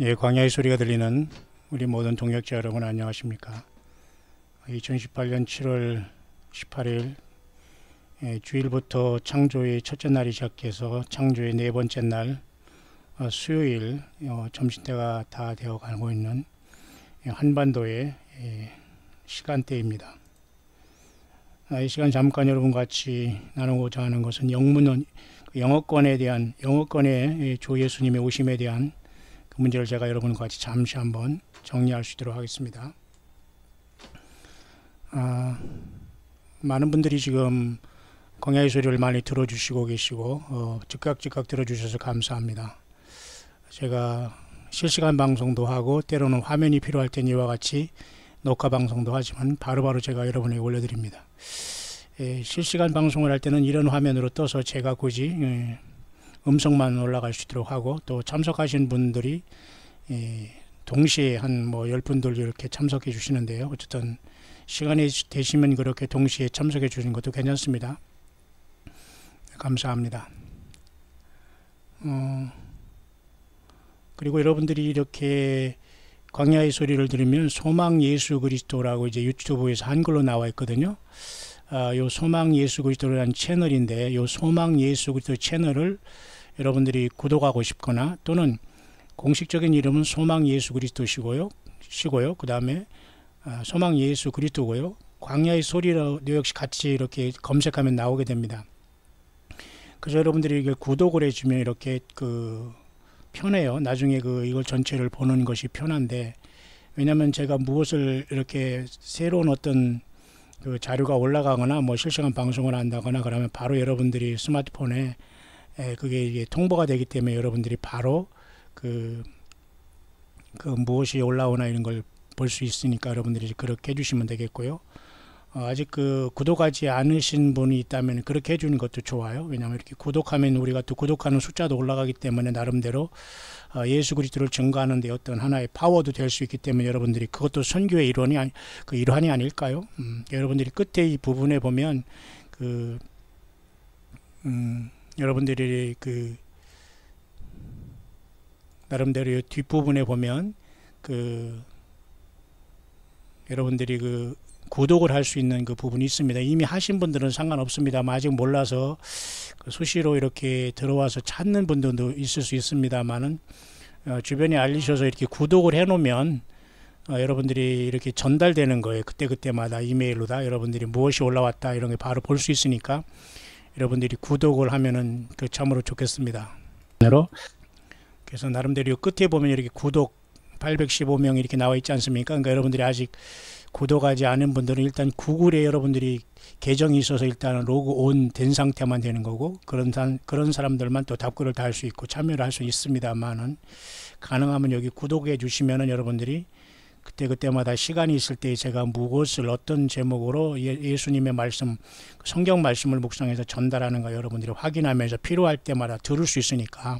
예, 광야의 소리가 들리는 우리 모든 동역자 여러분 안녕하십니까? 2018년 7월 18일 주일부터 창조의 첫째 날이 시작해서 창조의 네 번째 날 수요일 점심때가 다 되어 가고 있는 한반도의 시간대입니다. 이 시간 잠깐 여러분과 같이 나누고자 하는 것은 영어권에 대한 영어권의 주 예수님의 오심에 대한 그 문제를 제가 여러분과 같이 잠시 한번 정리할 수 있도록 하겠습니다. 많은 분들이 지금 광야의 소리를 많이 들어주시고 계시고 즉각 들어주셔서 감사합니다. 제가 실시간 방송도 하고 때로는 화면이 필요할 땐 이와 같이 녹화 방송도 하지만 바로바로 제가 여러분에게 올려드립니다. 실시간 방송을 할 때는 이런 화면으로 떠서 제가 굳이 음성만 올라갈 수 있도록 하고, 또 참석하신 분들이 동시에 한 10분들 이렇게 참석해 주시는데요. 어쨌든 시간이 되시면 그렇게 동시에 참석해 주시는 것도 괜찮습니다. 감사합니다. 그리고 여러분들이 이렇게 광야의 소리를 들으면 소망 예수 그리스도라고 이제 유튜브에서 한글로 나와 있거든요. 요 소망 예수 그리스도라는 채널인데, 요 소망 예수 그리스도 채널을 여러분들이 구독하고 싶거나, 또는 공식적인 이름은 소망 예수 그리스도시고요. 그 다음에 소망 예수 그리스도고요. 광야의 소리로 역시 같이 이렇게 검색하면 나오게 됩니다. 그래서 여러분들이 이걸 구독을 해주면 이렇게 편해요. 나중에 이걸 전체를 보는 것이 편한데, 왜냐면 제가 무엇을 이렇게 새로운 어떤 자료가 올라가거나 실시간 방송을 한다거나 그러면 바로 여러분들이 스마트폰에 그게 이게 통보가 되기 때문에 여러분들이 바로 무엇이 올라오나 이런 걸 볼 수 있으니까 여러분들이 그렇게 해주시면 되겠고요. 아직 구독하지 않으신 분이 있다면 그렇게 해주는 것도 좋아요. 왜냐하면 이렇게 구독하면 우리가 또 구독하는 숫자도 올라가기 때문에 나름대로 예수 그리스도를 증거하는 데 어떤 하나의 파워도 될 수 있기 때문에 여러분들이 그것도 선교의 일환이 아닐까요? 여러분들이 끝에 이 부분에 보면 여러분들이 나름대로 뒷부분에 보면 여러분들이 구독을 할 수 있는 그 부분이 있습니다. 이미 하신 분들은 상관없습니다만, 아직 몰라서 수시로 이렇게 들어와서 찾는 분들도 있을 수 있습니다만은, 주변에 알리셔서 이렇게 구독을 해 놓으면 여러분들이 이렇게 전달되는 거예요. 그때마다 이메일로다 여러분들이 무엇이 올라왔다 이런 게 바로 볼 수 있으니까 여러분들이 구독을 하면은 참으로 좋겠습니다. 그래서 나름대로 끝에 보면 이렇게 구독 815명 이렇게 나와 있지 않습니까? 그러니까 여러분들이 아직 구독하지 않은 분들은 일단 구글에 여러분들이 계정이 있어서 일단 로그온 된 상태만 되는 거고, 그런 사람들만 또 답글을 다 할 수 있고 참여를 할 수 있습니다만은, 가능하면 여기 구독해 주시면은 여러분들이 그때마다 시간이 있을 때 제가 무엇을 어떤 제목으로 예수님의 말씀, 성경 말씀을 묵상해서 전달하는가 여러분들이 확인하면서 필요할 때마다 들을 수 있으니까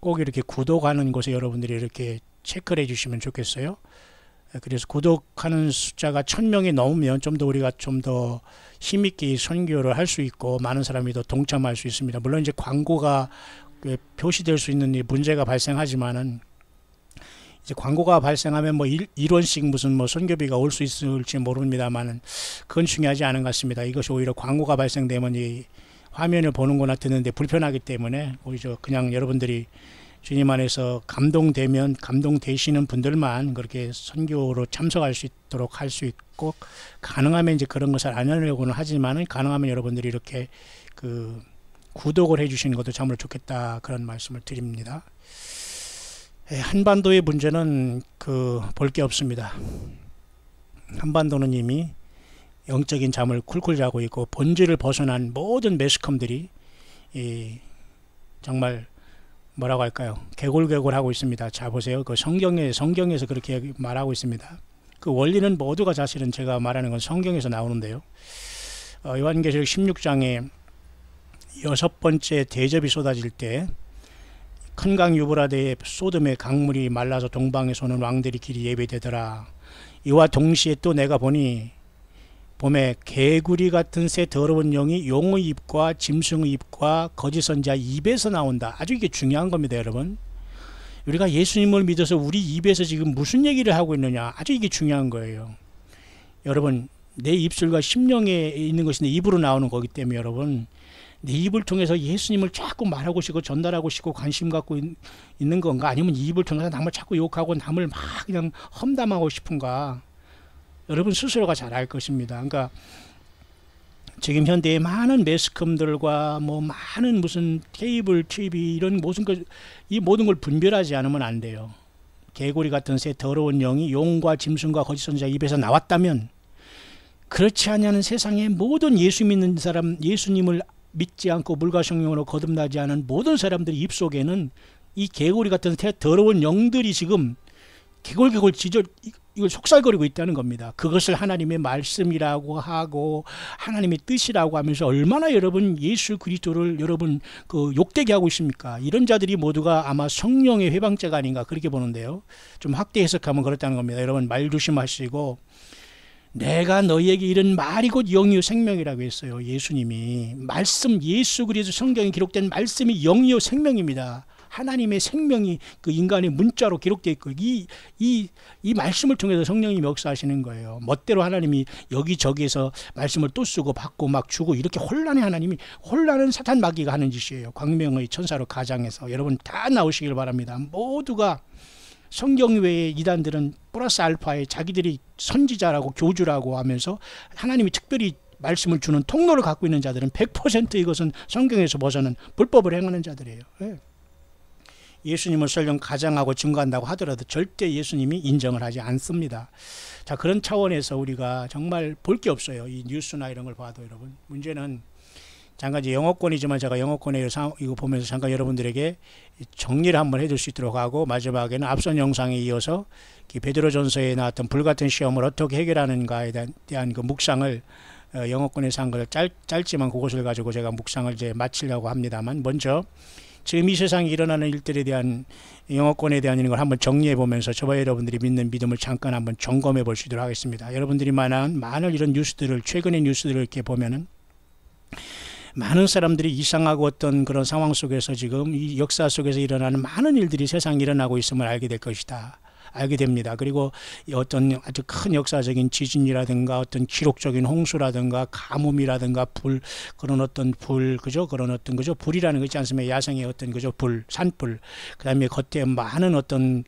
꼭 이렇게 구독하는 곳에 여러분들이 이렇게 체크를 해 주시면 좋겠어요. 그래서 구독하는 숫자가 1000명이 넘으면 좀 더 우리가 좀 더 힘있게 선교를 할 수 있고 많은 사람이 더 동참할 수 있습니다. 물론 이제 광고가 표시될 수 있는 문제가 발생하지만은, 이제 광고가 발생하면 1원씩 무슨 선교비가 올 수 있을지 모릅니다만은 그건 중요하지 않은 것 같습니다. 이것이 오히려 광고가 발생되면 이 화면을 보는 거나 듣는데 불편하기 때문에 오히려 그냥 여러분들이 주님 안에서 감동되시는 분들만 그렇게 선교로 참석할 수 있도록 할 수 있고, 가능하면 이제 그런 것을 안 하려고는 하지만은 가능하면 여러분들이 이렇게 구독을 해 주시는 것도 참으로 좋겠다, 그런 말씀을 드립니다. 한반도의 문제는 볼 게 없습니다. 한반도는 이미 영적인 잠을 쿨쿨 자고 있고, 본질을 벗어난 모든 매스컴들이 정말 뭐라고 할까요? 개골개골하고 있습니다. 자, 보세요. 성경에서 그렇게 말하고 있습니다. 그 원리는 모두가 사실은 제가 말하는 건 성경에서 나오는데요. 요한계시록 16장에 6번째 대접이 쏟아질 때 큰 강 유브라데의 소돔의 강물이 말라서 동방에서 오는 왕들이 길이 예배되더라. 이와 동시에 또 내가 보니 봄에 개구리 같은 새 더러운 영이 용의 입과 짐승의 입과 거짓 선지자 입에서 나온다. 아주 이게 중요한 겁니다, 여러분. 우리가 예수님을 믿어서 우리 입에서 지금 무슨 얘기를 하고 있느냐, 아주 이게 중요한 거예요. 여러분, 내 입술과 심령에 있는 것이 내 입으로 나오는 거기 때문에 여러분, 내 입을 통해서 예수님을 자꾸 말하고 싶고 전달하고 싶고 관심 갖고 있는 건가, 아니면 이 입을 통해서 남을 자꾸 욕하고 남을 막 그냥 험담하고 싶은가, 여러분 스스로가 잘 알 것입니다. 그러니까 지금 현대의 많은 매스컴들과 뭐 많은 무슨 케이블 TV 이런 이 모든 걸 분별하지 않으면 안 돼요. 개구리 같은 새 더러운 영이 용과 짐승과 거짓 선지자 입에서 나왔다면, 그렇지 않냐는 세상의 모든 예수 믿는 사람, 예수님을 믿지 않고 물과 성령으로 거듭나지 않은 모든 사람들의 입속에는 이 개구리 같은 새 더러운 영들이 지금 개골개골 이걸 속살거리고 있다는 겁니다. 그것을 하나님의 말씀이라고 하고 하나님의 뜻이라고 하면서 얼마나 여러분 예수 그리스도를 여러분 그 욕되게 하고 있습니까? 이런 자들이 모두가 아마 성령의 회방자가 아닌가 그렇게 보는데요. 좀 확대 해석하면 그렇다는 겁니다. 여러분 말 조심하시고, 내가 너희에게 이런 말이 곧 영이요 생명이라고 했어요. 예수님이 말씀, 예수 그리스도 성경에 기록된 말씀이 영이요 생명입니다. 하나님의 생명이 그 인간의 문자로 기록되어 있고, 이 말씀을 통해서 성령이 역사하시는 거예요. 멋대로 하나님이 여기저기에서 말씀을 또 쓰고 받고 막 주고, 이렇게 혼란의 하나님이, 혼란은 사탄 마귀가 하는 짓이에요. 광명의 천사로 가장해서 여러분 다 나오시길 바랍니다. 모두가 성경 외의 이단들은 플러스 알파에 자기들이 선지자라고 교주라고 하면서 하나님이 특별히 말씀을 주는 통로를 갖고 있는 자들은 100% 이것은 성경에서 벗어난 불법을 행하는 자들이에요. 예수님을 설령 가장하고 증거한다고 하더라도 절대 예수님이 인정을 하지 않습니다. 자, 그런 차원에서 우리가 정말 볼 게 없어요. 이 뉴스나 이런 걸 봐도 여러분. 문제는 잠깐 이제 영어권이지만 제가 영어권에 이거 보면서 잠깐 여러분들에게 정리를 한번 해줄 수 있도록 하고, 마지막에는 앞선 영상에 이어서 베드로전서에 나왔던 불같은 시험을 어떻게 해결하는가에 대한 그 묵상을 영어권에서 한 걸 짧지만 그것을 가지고 제가 묵상을 이제 마치려고 합니다만, 먼저 지금 이 세상에 일어나는 일들에 대한 영어권에 대한 이런 걸 한번 정리해 보면서 저와 여러분들이 믿는 믿음을 잠깐 한번 점검해 볼 수 있도록 하겠습니다. 여러분들이 많은 이런 뉴스들을, 최근의 뉴스들을 이렇게 보면은 많은 사람들이 이상하고 어떤 그런 상황 속에서 지금 이 역사 속에서 일어나는 많은 일들이 세상에 일어나고 있음을 알게 될 것이다. 알게 됩니다. 그리고 어떤 아주 큰 역사적인 지진이라든가 어떤 기록적인 홍수라든가 가뭄이라든가 그런 어떤 불이라는 거 있지 않습니까? 야생의 어떤 산불, 그다음에 겉에 많은 어떤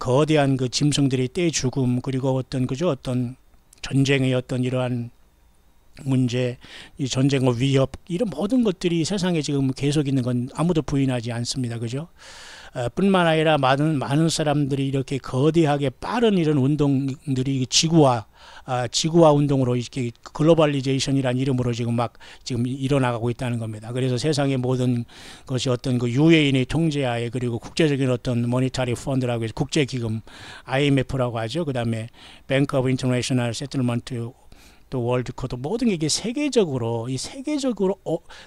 거대한 그 짐승들이 떼 죽음, 그리고 어떤 전쟁의 어떤 이러한 문제, 이 전쟁의 위협, 이런 모든 것들이 세상에 지금 계속 있는 건 아무도 부인하지 않습니다. 그죠? 뿐만 아니라 많은 사람들이 이렇게 거대하게 빠른 이런 운동들이 지구화 운동으로 이렇게 글로벌리제이션이라는 이름으로 지금 일어나가고 있다는 겁니다. 그래서 세상의 모든 것이 어떤 그 유엔의 통제하에, 그리고 국제적인 어떤 모니터리 펀드라고 해서 국제기금 IMF라고 하죠. 그다음에 뱅크 오브 인터내셔널 세틀먼트, 또 월드코드, 모든 게 이게 세계적으로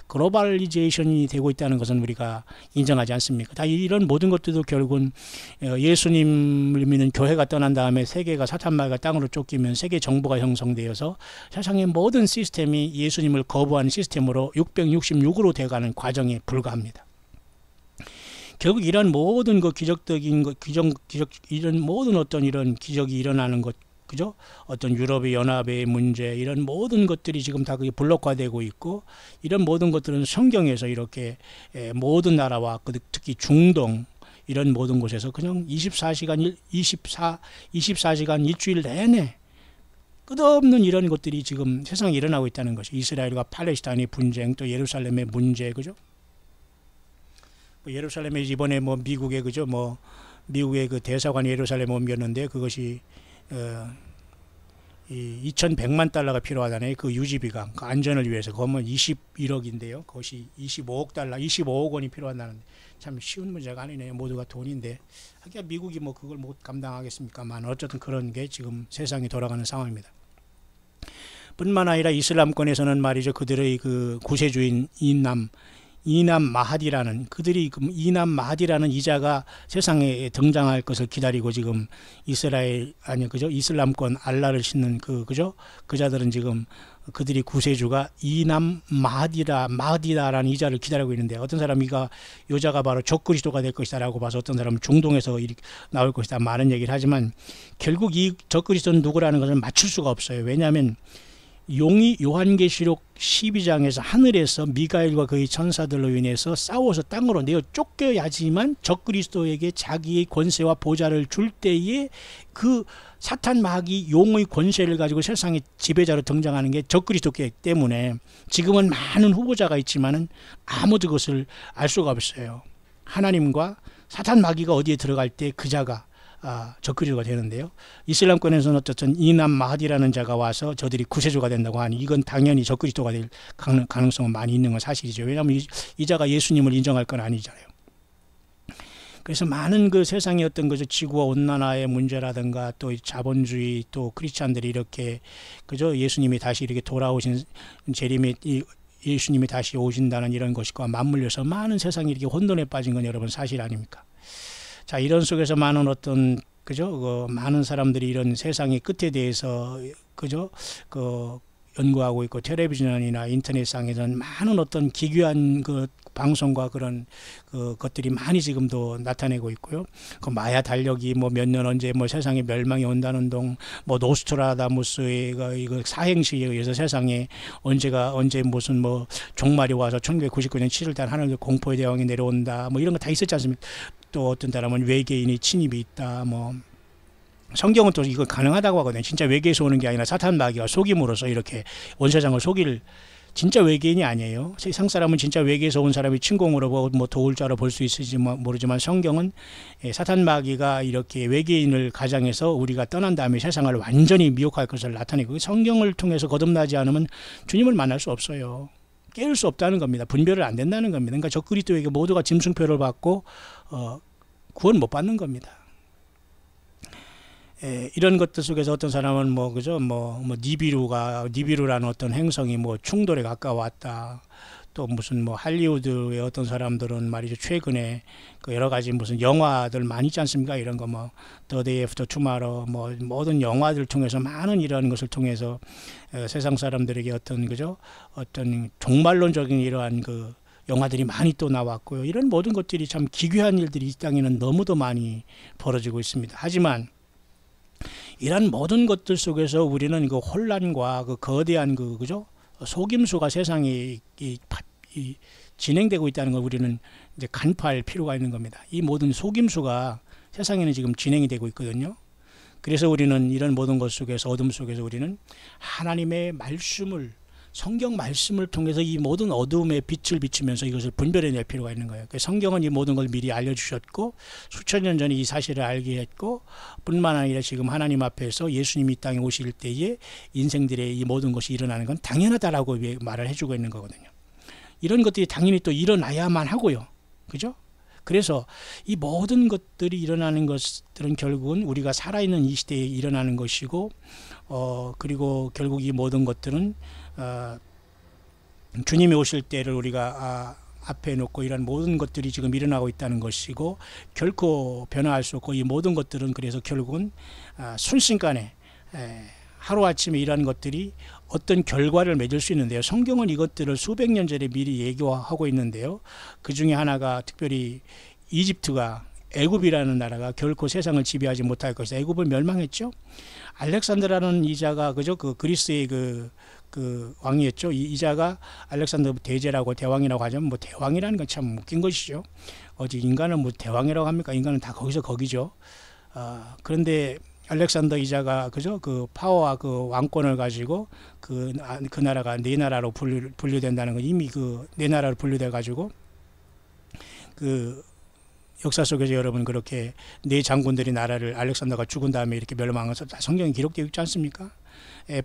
글로벌리제이션이 되고 있다는 것은 우리가 인정하지 않습니까? 다 이런 모든 것들도 결국은 예수님을 믿는 교회가 떠난 다음에 세계가 사탄마귀가 땅으로 쫓기면 세계 정부가 형성되어서 세상의 모든 시스템이 예수님을 거부하는 시스템으로 666으로 되어가는 과정에 불과합니다. 결국 이런 모든 이런 모든 어떤 이런 기적이 일어나는 것, 그죠? 어떤 유럽의 연합의 문제, 이런 모든 것들이 지금 다 그게 블록화되고 있고, 이런 모든 것들은 성경에서 이렇게 모든 나라와 특히 중동 이런 모든 곳에서 그냥 24시간 일주일 내내 끝없는 이런 것들이 지금 세상에 일어나고 있다는 것이, 이스라엘과 팔레스타인의 분쟁, 또 예루살렘의 문제, 그죠? 예루살렘에 이번에 미국의 미국의 그 대사관이 예루살렘에 옮겼는데, 그것이 2,100만 달러가 필요하다네. 그 유지비가, 그 안전을 위해서. 그거면 21억인데요. 그것이 25억 원이 필요하다는데, 참 쉬운 문제가 아니네요. 모두가 돈인데. 하기야 미국이 그걸 못 감당하겠습니까만, 어쨌든 그런 게 지금 세상이 돌아가는 상황입니다. 뿐만 아니라 이슬람권에서는 말이죠, 그들의 그 구세주인 이남 마하디라는, 그들이 이남 마하디라는 이자가 세상에 등장할 것을 기다리고 지금 이스라엘 아니 그죠 이슬람권 알라를 신는 그죠 그자들은 지금 그들이 구세주가 이남 마하디라는 이자를 기다리고 있는데, 어떤 사람이가 요자가 바로 적그리스도가 될 것이다라고 봐서 어떤 사람은 중동에서 나올 것이다 많은 얘기를 하지만, 결국 이 적그리스도는 누구라는 것을 맞출 수가 없어요. 왜냐하면 용이 요한계시록 12장에서 하늘에서 미가엘과 그의 천사들로 인해서 싸워서 땅으로 내어 쫓겨야지만 적그리스도에게 자기의 권세와 보좌를 줄 때에 그 사탄 마귀 용의 권세를 가지고 세상의 지배자로 등장하는 게 적그리스도이기 때문에 지금은 많은 후보자가 있지만은 아무도 그것을 알 수가 없어요. 하나님과 사탄 마귀가 어디에 들어갈 때 그 자가 적그리스도가 되는데요. 이슬람권에서는 어쨌든 이남 마하디라는 자가 와서 저들이 구세주가 된다고 하니 이건 당연히 적그리스도가 될 가능성은 많이 있는 건 사실이죠. 왜냐하면 이 자가 예수님을 인정할 건 아니잖아요. 그래서 많은 그 세상의 어떤 그 지구와 온난화의 문제라든가 또 자본주의 또 크리스찬들이 이렇게 그저 예수님이 다시 이렇게 돌아오신 재림의 예수님이 다시 오신다는 이런 것과 맞물려서 많은 세상이 이렇게 혼돈에 빠진 건 여러분 사실 아닙니까? 자, 이런 속에서 많은 어떤 그죠 많은 사람들이 이런 세상의 끝에 대해서 그죠 연구하고 있고, 텔레비전이나 인터넷상에서는 많은 어떤 기괴한 방송과 그런 것들이 많이 지금도 나타내고 있고요. 그 마야 달력이 몇 년 언제 세상에 멸망이 온다는 노스트라다무스의 이거 사행시에 의해서 세상에 언제 무슨 종말이 와서 1999년 7월달 하늘 공포의 대왕이 내려온다 이런 거 다 있었지 않습니까? 또 어떤 사람은 외계인이 침입이 있다 성경은 또 이거 가능하다고 하거든요. 진짜 외계에서 오는 게 아니라 사탄 마귀가 속임으로써 이렇게 온 세상을 속일, 진짜 외계인이 아니에요. 세상 사람은 진짜 외계에서 온 사람이 침공으로 도울 자로 볼 수 있을지 모르지만, 성경은 사탄 마귀가 이렇게 외계인을 가장해서 우리가 떠난 다음에 세상을 완전히 미혹할 것을 나타내고, 성경을 통해서 거듭나지 않으면 주님을 만날 수 없어요. 깨울 수 없다는 겁니다. 분별을 안 된다는 겁니다. 그러니까 적그리스도에게 모두가 짐승표를 받고 구원 못 받는 겁니다. 이런 것들 속에서 어떤 사람은 니비루라는 어떤 행성이 충돌에 가까웠다. 또 무슨 할리우드의 어떤 사람들은 말이죠, 최근에 여러 가지 무슨 영화들 많이 있지 않습니까? 이런 거 The Day After Tomorrow 모든 영화들 통해서 많은 이런 것을 통해서 세상 사람들에게 어떤 종말론적인 이러한 영화들이 많이 또 나왔고요. 이런 모든 것들이 참 기괴한 일들이 이 땅에는 너무도 많이 벌어지고 있습니다. 하지만 이런 모든 것들 속에서 우리는 혼란과 거대한 속임수가 세상에 진행되고 있다는 걸 우리는 이제 간파할 필요가 있는 겁니다. 이 모든 속임수가 세상에는 지금 진행이 되고 있거든요. 그래서 우리는 이런 모든 것 속에서, 어둠 속에서 우리는 하나님의 말씀을, 성경 말씀을 통해서 이 모든 어둠의 빛을 비추면서 이것을 분별해낼 필요가 있는 거예요. 성경은 이 모든 걸 미리 알려주셨고, 수천 년 전에 이 사실을 알게 했고, 뿐만 아니라 지금 하나님 앞에서 예수님이 이 땅에 오실 때에 인생들의 이 모든 것이 일어나는 건 당연하다라고 말을 해주고 있는 거거든요. 이런 것들이 당연히 또 일어나야만 하고요. 그죠? 그래서 이 모든 것들이 일어나는 것들은 결국은 우리가 살아있는 이 시대에 일어나는 것이고, 그리고 결국 이 모든 것들은 주님이 오실 때를 우리가 앞에 놓고 이런 모든 것들이 지금 일어나고 있다는 것이고, 결코 변화할 수 없고, 이 모든 것들은 그래서 결국은 순식간에 하루아침에 이러한 것들이 어떤 결과를 맺을 수 있는데요. 성경은 이것들을 수백 년 전에 미리 예고하고 있는데요. 그 중에 하나가 특별히 이집트가, 애굽이라는 나라가 결코 세상을 지배하지 못할 것이다. 애굽을 멸망했죠. 알렉산드라는 이자가 그리스의 왕이었죠. 이자가 알렉산더 대제라고 대왕이라고 하자면 대왕이라는 건 참 웃긴 것이죠. 어디 인간은 대왕이라고 합니까? 인간은 다 거기서 거기죠. 그런데 알렉산더 이자가 그 파워와 왕권을 가지고 그 나라가 네 나라로 분류된다는 건, 이미 네 나라로 분류돼 가지고 역사 속에서 여러분 그렇게 네 장군들이 나라를, 알렉산더가 죽은 다음에 이렇게 멸망한 것을 다 성경에 기록되어 있지 않습니까?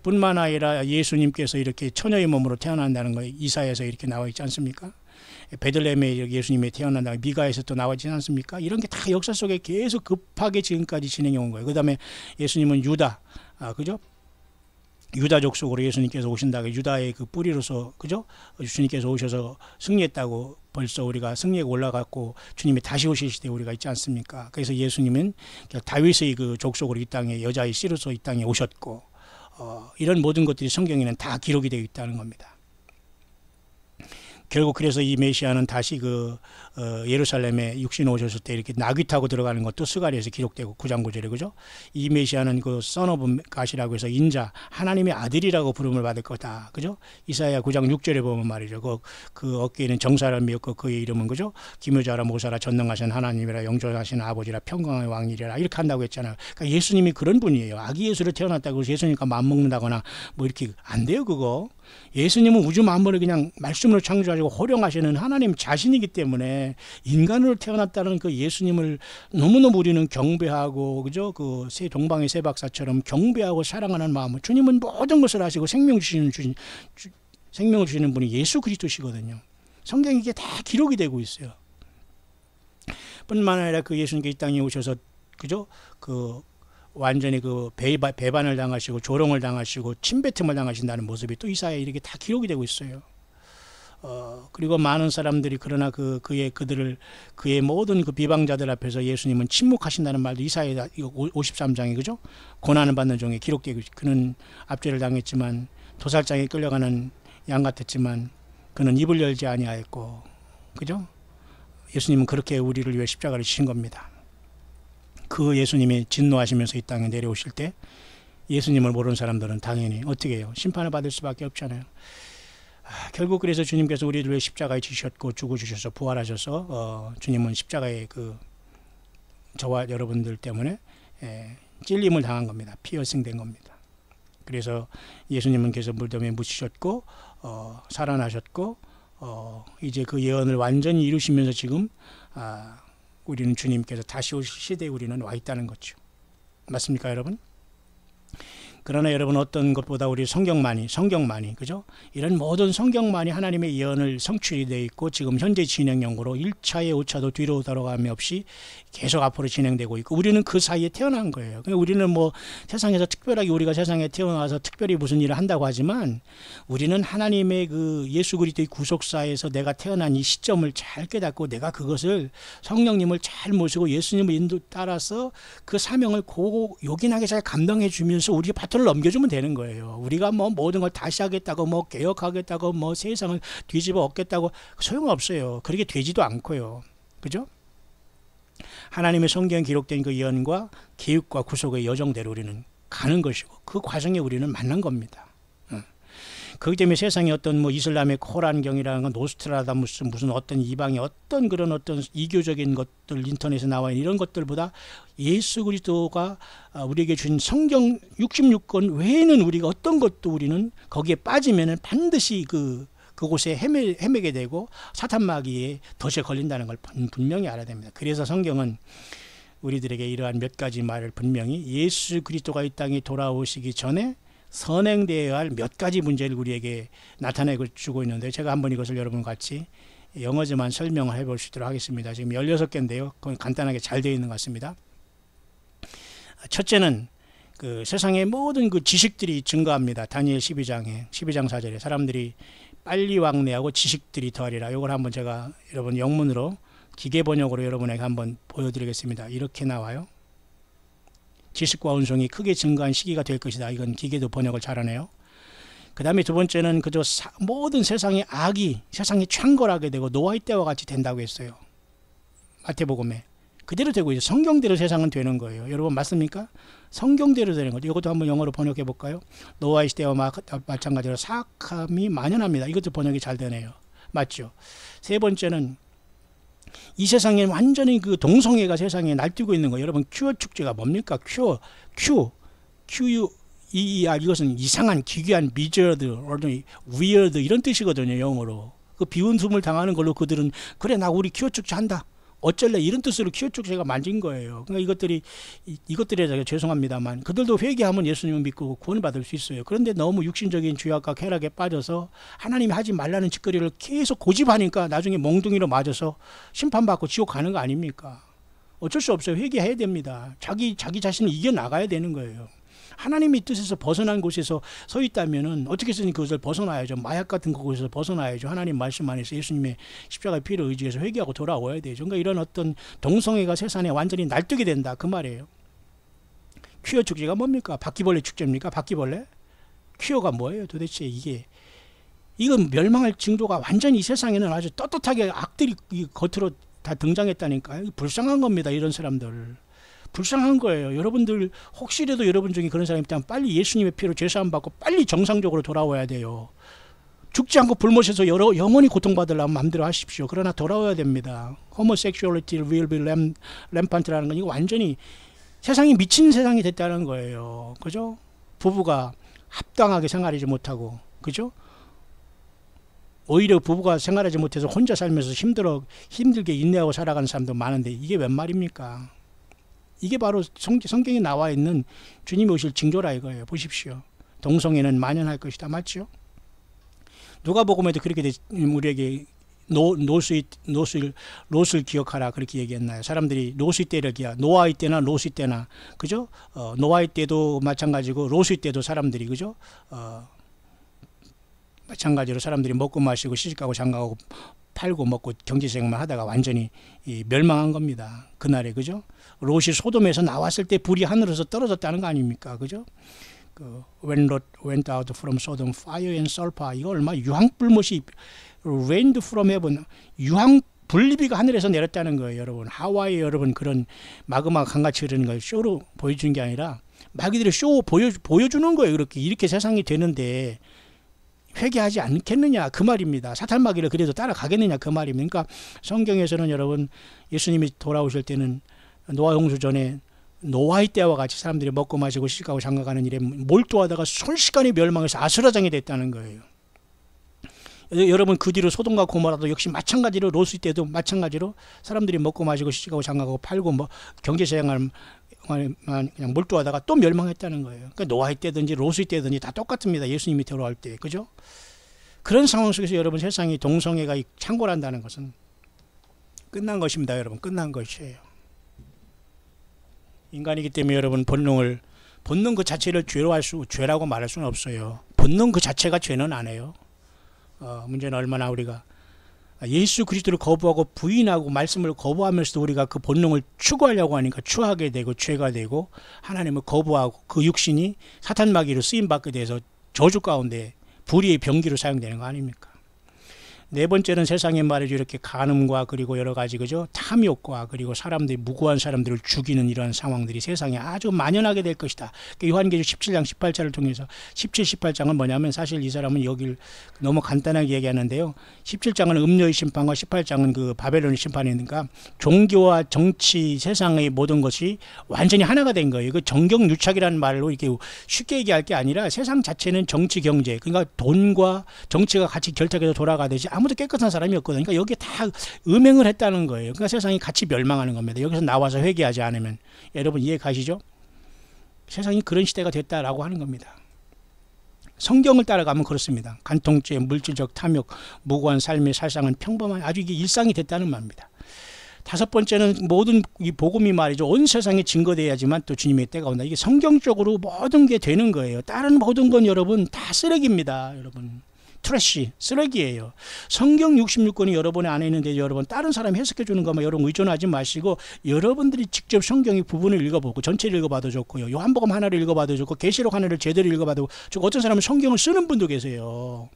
뿐만 아니라 예수님께서 이렇게 처녀의 몸으로 태어난다는 거 이사야에서 이렇게 나와 있지 않습니까? 베들레헴에 예수님이 태어난다는 미가에서 또 나와 있지 않습니까? 이런 게 다 역사 속에 계속 급하게 지금까지 진행해 온 거예요. 그 다음에 예수님은 유다, 그죠? 유다족 속으로 예수님께서 오신다고, 유다의 뿌리로서, 그죠? 주님께서 오셔서 승리했다고 벌써 우리가 승리에 올라갔고 주님이 다시 오실 시대에 우리가 있지 않습니까? 그래서 예수님은 다윗의 그 족속으로 이 땅에 여자의 씨로서 이 땅에 오셨고 이런 모든 것들이 성경에는 다 기록이 되어 있다는 겁니다. 결국 그래서 이 메시아는 다시 예루살렘에 육신 오셨을 때 이렇게 나귀 타고 들어가는 것도 스가랴에서 기록되고 9장 9절에 그죠? 이 메시아는 그 son of God이라고 해서 인자 하나님의 아들이라고 부름을 받을 거다. 그죠? 이사야 9장 6절에 보면 말이죠. 그 어깨에는 정사를 메었고 그의 이름은 그죠? 기묘자라 모사라 전능하신 하나님이라 영존하신 아버지라 평강의 왕이라 이렇게 한다고 했잖아요. 그러니까 예수님이 그런 분이에요. 아기 예수로 태어났다고 해서 예수님과 맞먹는다거나 뭐 이렇게 안 돼요 그거. 예수님은 우주 만물을 그냥 말씀으로 창조하시고 호령하시는 하나님 자신이기 때문에 인간으로 태어났다는 그 예수님을 너무너무 우리는 경배하고 그죠? 그 새 동방의 새 박사처럼 경배하고 사랑하는 마음으로 주님은 모든 것을 하시고 생명을 주시는 분이 예수 그리스도시거든요. 성경에 이게 다 기록이 되고 있어요. 뿐만 아니라 그 예수님께 이 땅에 오셔서 그죠? 완전히 배반을 당하시고 조롱을 당하시고 침뱉음을 당하신다는 모습이 또 이사야에 이렇게 다 기록이 되고 있어요. 그리고 많은 사람들이 그러나 그의 모든 그 비방자들 앞에서 예수님은 침묵하신다는 말도 이사야 53장에 그죠? 고난을 받는 종에 기록되고 그는 압제를 당했지만 도살장에 끌려가는 양 같았지만 그는 입을 열지 아니하였고 그죠? 예수님은 그렇게 우리를 위해 십자가를 지신 겁니다. 그 예수님이 진노하시면서 이 땅에 내려오실 때 예수님을 모르는 사람들은 당연히 어떻게 해요? 심판을 받을 수밖에 없잖아요. 결국 그래서 주님께서 우리를 위해 십자가에 지셨고 죽어주셔서 부활하셔서 주님은 십자가에 저와 여러분들 때문에 찔림을 당한 겁니다. 피어싱된 겁니다. 그래서 예수님은 계속 물덤에 묻히셨고 살아나셨고 이제 그 예언을 완전히 이루시면서 지금 우리는 주님께서 다시 오실 시대에 우리는 와 있다는 거죠. 맞습니까 여러분? 그러나 여러분 어떤 것보다 우리 성경만이 그죠? 이런 모든 성경만이 하나님의 예언을 성취되어 있고 지금 현재 진행 연구로 1차에 5차도 뒤로 돌아감이 없이 계속 앞으로 진행되고 있고 우리는 그 사이에 태어난 거예요. 우리는 뭐 세상에서 특별하게 우리가 세상에 태어나서 특별히 무슨 일을 한다고 하지만 우리는 하나님의 그 예수 그리스도의 구속사에서 내가 태어난 이 시점을 잘 깨닫고 내가 그것을 성령님을 잘 모시고 예수님을 인도 따라서 그 사명을 요긴하게 잘 감당해 주면서 우리가 바톤을 넘겨주면 되는 거예요. 우리가 뭐 모든 걸 다시 하겠다고 뭐 개혁하겠다고 뭐 세상을 뒤집어 엎겠다고 소용없어요. 그렇게 되지도 않고요. 그죠? 하나님의 성경에 기록된 그 예언과 계획과 구속의 여정대로 우리는 가는 것이고 그 과정에 우리는 만난 겁니다. 그렇기 때문에 세상에 어떤 뭐 이슬람의 코란경이라는 건 노스트라다무스 무슨 어떤 이방의 어떤 그런 어떤 이교적인 것들 인터넷에 나와 있는 이런 것들보다 예수 그리스도가 우리에게 주신 성경 66권 외에는 우리가 어떤 것도 우리는 거기에 빠지면은 반드시 그곳에 헤매게 되고 사탄마귀에 덫에 걸린다는 걸 분명히 알아야 됩니다. 그래서 성경은 우리들에게 이러한 몇 가지 말을 분명히 예수 그리스도가 이 땅에 돌아오시기 전에 선행되어야 할 몇 가지 문제를 우리에게 나타내고 주고 있는데 제가 한번 이것을 여러분과 같이 영어지만 설명을 해볼 수 있도록 하겠습니다. 지금 16개인데요. 간단하게 잘 되어 있는 것 같습니다. 첫째는 그 세상의 모든 그 지식들이 증가합니다. 다니엘 12장 4절에 사람들이 빨리 왕래하고 지식들이 더하리라. 이걸 한번 제가 여러분 영문으로 기계 번역으로 여러분에게 한번 보여드리겠습니다. 이렇게 나와요. 지식과 운송이 크게 증가한 시기가 될 것이다. 이건 기계도 번역을 잘하네요. 그 다음에 두 번째는 그저 모든 세상의 악이 세상이 창궐하게 되고 노아의 때와 같이 된다고 했어요. 마태복음에. 그대로 되고 있어요. 성경대로 세상은 되는 거예요. 여러분 맞습니까? 성경대로 되는 거죠. 이것도 한번 영어로 번역해 볼까요? 노아의 시대와 마찬가지로 사악함이 만연합니다. 이것도 번역이 잘 되네요. 맞죠? 세 번째는 이 세상에 완전히 그 동성애가 세상에 날뛰고 있는 거예요. 여러분 큐어 축제가 뭡니까? QUER 이것은 이상한, 기괴한, bizarre, weird 이런 뜻이거든요. 영어로. 그 비웃음을 당하는 걸로 그들은 그래 나 우리 큐어 축제 한다. 어쩔래 이런 뜻으로 큐어 축제가 만진 거예요. 그러니까 이것들에 제가 죄송합니다만 그들도 회개하면 예수님을 믿고 구원을 받을 수 있어요. 그런데 너무 육신적인 죄악과 쾌락에 빠져서 하나님이 하지 말라는 짓거리를 계속 고집하니까 나중에 몽둥이로 맞아서 심판받고 지옥 가는 거 아닙니까? 어쩔 수 없어요. 회개해야 됩니다. 자기 자신을 이겨나가야 되는 거예요. 하나님의 뜻에서 벗어난 곳에서 서 있다면은 어떻게 해서든 그것을 벗어나야죠. 마약 같은 곳에서 벗어나야죠. 하나님 말씀 안에서 예수님의 십자가의 피를 의지해서 회개하고 돌아와야 되죠. 그러니까 이런 어떤 동성애가 세상에 완전히 날뛰게 된다 그 말이에요. 퀴어 축제가 뭡니까? 바퀴벌레 축제입니까? 바퀴벌레? 퀴어가 뭐예요? 도대체 이건 멸망할 징조가 완전히 이 세상에는 아주 떳떳하게 악들이 겉으로 다 등장했다니까요. 불쌍한 겁니다. 이런 사람들. 불쌍한 거예요. 여러분들 혹시라도 여러분 중에 그런 사람이 있다면 빨리 예수님의 피로 죄사함 받고 빨리 정상적으로 돌아와야 돼요. 죽지 않고 불못에서 영원히 고통받으려면 마음대로 하십시오. 그러나 돌아와야 됩니다. Homosexuality will be rampant라는 건 이거 완전히 세상이 미친 세상이 됐다는 거예요. 그죠? 부부가 합당하게 생활하지 못하고, 그죠? 오히려 부부가 생활하지 못해서 혼자 살면서 힘들게 인내하고 살아가는 사람도 많은데 이게 웬 말입니까? 이게 바로 성경에 나와 있는 주님이 오실 징조라 이거예요. 보십시오. 동성애는 만연할 것이다. 맞죠? 누가복음에도 그렇게 우리에게 롯을 기억하라 그렇게 얘기했나요? 사람들이 롯의 때를 노아의 때나 롯의 때나, 그죠? 노아의 때도 마찬가지고 롯의 때도 사람들이, 그죠? 마찬가지로 사람들이 먹고 마시고 시집가고 장가가고 팔고 먹고 경제생활만 하다가 완전히 멸망한 겁니다. 그날에, 그죠? 롯이 소돔에서 나왔을 때 불이 하늘에서 떨어졌다는 거 아닙니까? 그죠? When Lot went out from Sodom, fire and sulfur. 이거 얼마 유황불못이 rained from heaven. 불리비가 하늘에서 내렸다는 거예요, 여러분. 하와이에 여러분 그런 마그마가 강같이 흐르는 걸 쇼로 보여주는 게 아니라 마귀들이 쇼 보여주는 거예요. 이렇게 세상이 되는데 회개하지 않겠느냐 그 말입니다. 사탄 마귀를 그래도 따라가겠느냐 그 말입니다. 그러니까 성경에서는 여러분 예수님이 돌아오실 때는 노아 홍수 전에 노아의 때와 같이 사람들이 먹고 마시고 시집가고 장가가는 일에 몰두하다가 순식간에 멸망해서 아수라장이 됐다는 거예요. 여러분 그 뒤로 소돔과 고모라도 역시 마찬가지로 롯의 때도 마찬가지로 사람들이 먹고 마시고 시집가고 장가가고 팔고 뭐 경제생활만 그냥 몰두하다가 또 멸망했다는 거예요. 그러니까 노아의 때든지 롯의 때든지 다 똑같습니다. 예수님이 돌아올 때, 그죠? 그런 상황 속에서 여러분 세상이 동성애가 창궐한다는 것은 끝난 것입니다. 여러분 끝난 것이에요. 인간이기 때문에 여러분 본능 그 자체를 죄라고 말할 수는 없어요. 본능 그 자체가 죄는 안 해요. 문제는 얼마나 우리가 예수 그리스도를 거부하고 부인하고 말씀을 거부하면서도 우리가 그 본능을 추구하려고 하니까 추하게 되고 죄가 되고 하나님을 거부하고 그 육신이 사탄 마귀로 쓰임받게 돼서 저주 가운데 불의의 병기로 사용되는 거 아닙니까? 네 번째는 세상에 말이죠. 이렇게 간음과 그리고 여러 가지, 그죠? 탐욕과 그리고 사람들이 무고한 사람들을 죽이는 이러한 상황들이 세상에 아주 만연하게 될 것이다. 요한계시록 17장 18절을 통해서 17, 18장은 뭐냐면 사실 이 사람은 여길 너무 간단하게 얘기하는데요. 17장은 음료의 심판과 18장은 그 바벨론의 심판이니까 종교와 정치, 세상의 모든 것이 완전히 하나가 된 거예요. 그 정경유착이라는 말로 이렇게 쉽게 얘기할 게 아니라 세상 자체는 정치, 경제, 그러니까 돈과 정치가 같이 결탁해서 돌아가듯이 아무도 깨끗한 사람이 없거든요. 그러니까 여기에 다 음행을 했다는 거예요. 그러니까 세상이 같이 멸망하는 겁니다. 여기서 나와서 회개하지 않으면. 여러분 이해 가시죠? 세상이 그런 시대가 됐다라고 하는 겁니다. 성경을 따라가면 그렇습니다. 간통죄, 물질적 탐욕, 무고한 삶의 살상은 평범한 아주 이게 일상이 됐다는 말입니다. 다섯 번째는 모든 이 복음이 말이죠. 온 세상에 증거돼야지만 또 주님의 때가 온다. 이게 성경적으로 모든 게 되는 거예요. 다른 모든 건 여러분 다 쓰레기입니다. 여러분. 트래시, 쓰레기예요. 성경 66권이 여러분의 안에 있는데 여러분 다른 사람이 해석해 주는 것만 여러분 의존하지 마시고 여러분들이 직접 성경의 부분을 읽어보고 전체를 읽어봐도 좋고요. 요한복음 하나를 읽어봐도 좋고 계시록 하나를 제대로 읽어봐도 좋고 어떤 사람은 성경을 쓰는 분도 계세요.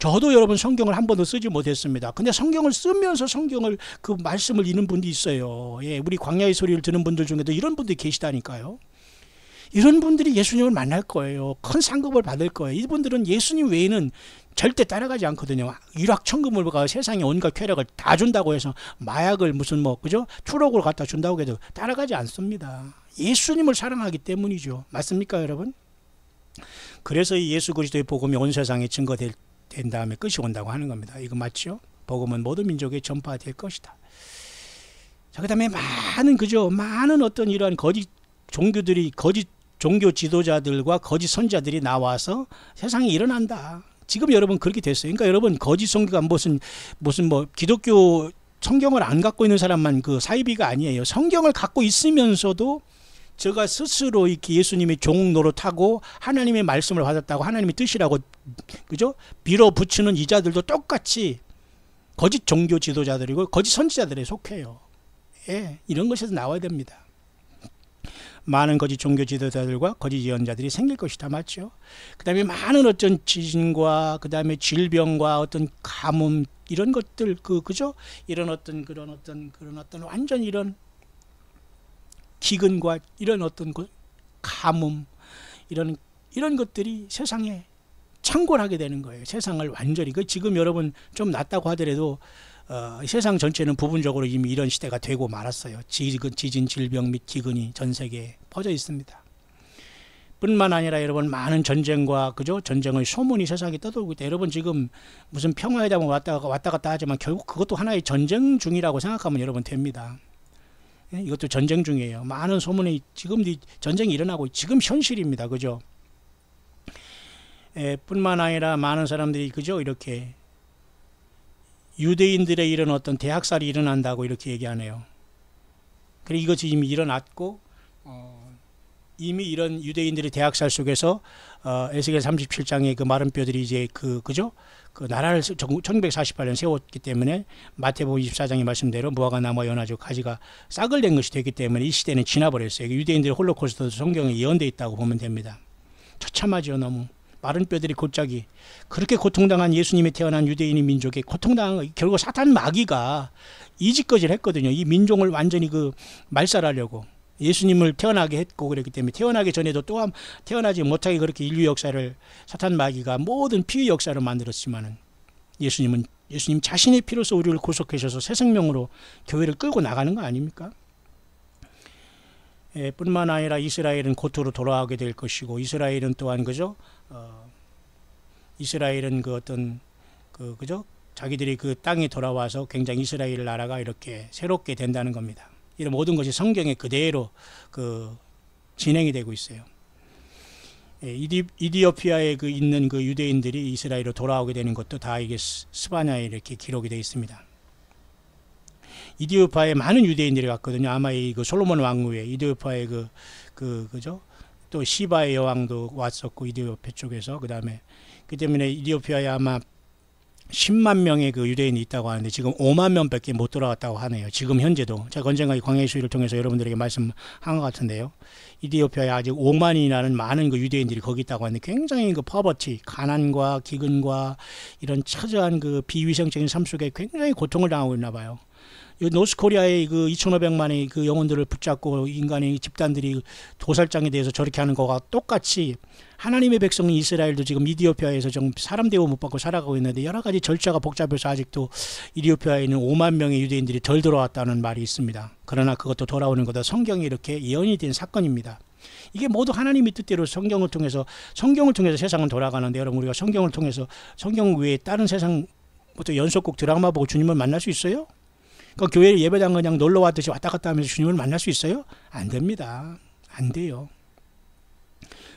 저도 여러분 성경을 한 번도 쓰지 못했습니다. 근데 성경을 쓰면서 성경을 그 말씀을 읽는 분도 있어요. 예, 우리 광야의 소리를 듣는 분들 중에도 이런 분들이 계시다니까요. 이런 분들이 예수님을 만날 거예요. 큰 상급을 받을 거예요. 이분들은 예수님 외에는 절대 따라가지 않거든요. 일확천금을 세상에 온갖 쾌락을 다 준다고 해서 마약을 무슨 그죠? 추록으로 갖다 준다고 해도 따라가지 않습니다. 예수님을 사랑하기 때문이죠. 맞습니까, 여러분? 그래서 이 예수 그리스도의 복음이 온 세상에 증거된 다음에 끝이 온다고 하는 겁니다. 이거 맞죠? 복음은 모든 민족에 전파될 것이다. 자, 그다음에 많은 어떤 이러한 거짓 종교들이 거짓 종교 지도자들과 거짓 선지자들이 나와서 세상에 일어난다. 지금 여러분 그렇게 됐어요. 그러니까 여러분 거짓 선교가 무슨 기독교 성경을 안 갖고 있는 사람만 그 사이비가 아니에요. 성경을 갖고 있으면서도 저가 스스로 이렇게 예수님의 종 노릇하고 하나님의 말씀을 받았다고 하나님의 뜻이라고 그죠? 밀어붙이는 이자들도 똑같이 거짓 종교 지도자들이고 거짓 선지자들에 속해요. 예, 이런 것에서 나와야 됩니다. 많은 거짓 종교 지도자들과 거짓 예언자들이 생길 것이다. 맞죠? 그 다음에 많은 어떤 지진과 그 다음에 질병과 어떤 가뭄 이런 것들 그죠? 이런 어떤 그런 어떤 완전 이런 기근과 이런 어떤 가뭄 이런 것들이 세상에 창궐하게 되는 거예요. 세상을 완전히 지금 여러분 좀 낫다고 하더라도 세상 전체는 부분적으로 이미 이런 시대가 되고 말았어요. 지진, 질병 및 기근이 전 세계에 퍼져 있습니다. 뿐만 아니라 여러분 많은 전쟁과 그죠? 전쟁의 소문이 세상에 떠돌고 있다. 여러분 지금 무슨 평화회담을 왔다 갔다 하지만 결국 그것도 하나의 전쟁 중이라고 생각하면 여러분 됩니다. 이것도 전쟁 중이에요. 많은 소문이 지금 전쟁이 일어나고 지금 현실입니다. 그죠? 뿐만 아니라 많은 사람들이 그죠? 이렇게 유대인들의 이런 어떤 대학살이 일어난다고 이렇게 얘기하네요. 그리고 이것이 이미 일어났고 이미 이런 유대인들의 대학살 속에서 에스겔 37장의 그 마른 뼈들이 이제 그죠? 그 나라를 1948년 세웠기 때문에 마태복음 24장의 말씀대로 무화과 나무와 연화조 가지가 싹을 낸 것이 되기 때문에 이 시대는 지나버렸어요. 유대인들의 홀로코스트도 성경에 예언되어 있다고 보면 됩니다. 처참하죠. 너무 마른 뼈들이 곧자기 그렇게 고통당한 예수님이 태어난 유대인의 민족에 고통당한 결국 사탄 마귀가 이짓거지를 했거든요. 이 민족을 완전히 말살하려고 예수님을 태어나게 했고 그랬기 때문에 태어나기 전에도 또한 태어나지 못하게 그렇게 인류 역사를 사탄 마귀가 모든 피의 역사를 만들었지만은 예수님 자신의 피로서 우리를 구속하셔서 새 생명으로 교회를 끌고 나가는 거 아닙니까? 뿐만 아니라 이스라엘은 고토로 돌아가게 될 것이고 이스라엘은 또한 그죠? 이스라엘은 그죠? 자기들이 그 땅에 돌아와서 굉장히 이스라엘 나라가 이렇게 새롭게 된다는 겁니다. 이런 모든 것이 성경에 그대로 진행이 되고 있어요. 이디오피아에 있는 유대인들이 이스라엘로 돌아오게 되는 것도 다 이게 스바냐에 이렇게 기록이 되어 있습니다. 이디오피아에 많은 유대인들이 갔거든요. 아마 솔로몬 왕 후에 이디오피아에 그죠? 또 시바의 여왕도 왔었고 이디오피아 쪽에서 그다음에 그 때문에 이디오피아에 아마 10만 명의 유대인이 있다고 하는데 지금 5만 명밖에 못 돌아왔다고 하네요. 지금 현재도 제가 언젠가 광야의 수위를 통해서 여러분들에게 말씀한 것 같은데요. 이디오피아에 아직 5만이라는 많은 유대인들이 거기 있다고 하는데 굉장히 퍼버티, 가난과 기근과 이런 처절한 비위생적인 삶 속에 굉장히 고통을 당하고 있나 봐요. 노스코리아의 2,500만의 영혼들을 붙잡고 인간의 집단들이 도살장에 대해서 저렇게 하는 거가 똑같이 하나님의 백성인 이스라엘도 지금 이디오피아에서 좀 사람 대우 못 받고 살아가고 있는데 여러 가지 절차가 복잡해서 아직도 이디오피아에 있는 5만 명의 유대인들이 덜 돌아왔다는 말이 있습니다. 그러나 그것도 돌아오는 거다. 성경이 이렇게 예언이 된 사건입니다. 이게 모두 하나님의 뜻대로 성경을 통해서 세상은 돌아가는데 여러분 우리가 성경을 통해서 성경 외에 다른 세상 또 연속곡 드라마 보고 주님을 만날 수 있어요? 교회 예배당 그냥 놀러 왔듯이 왔다 갔다 하면서 주님을 만날 수 있어요? 안 됩니다. 안 돼요.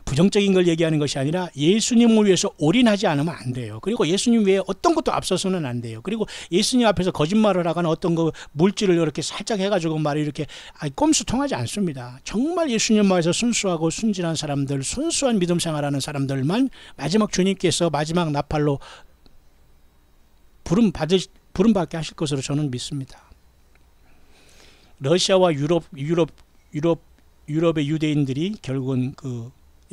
부정적인 걸 얘기하는 것이 아니라 예수님을 위해서 올인하지 않으면 안 돼요. 그리고 예수님 외에 어떤 것도 앞서서는 안 돼요. 그리고 예수님 앞에서 거짓말을 하거나 어떤 물질을 이렇게 살짝 해가지고 말이 이렇게 꼼수 통하지 않습니다. 정말 예수님 말에서 순수하고 순진한 사람들, 순수한 믿음 생활하는 사람들만 마지막 주님께서 마지막 나팔로 부름받게 하실 것으로 저는 믿습니다. 러시아와 유럽의 유대인들이 결국은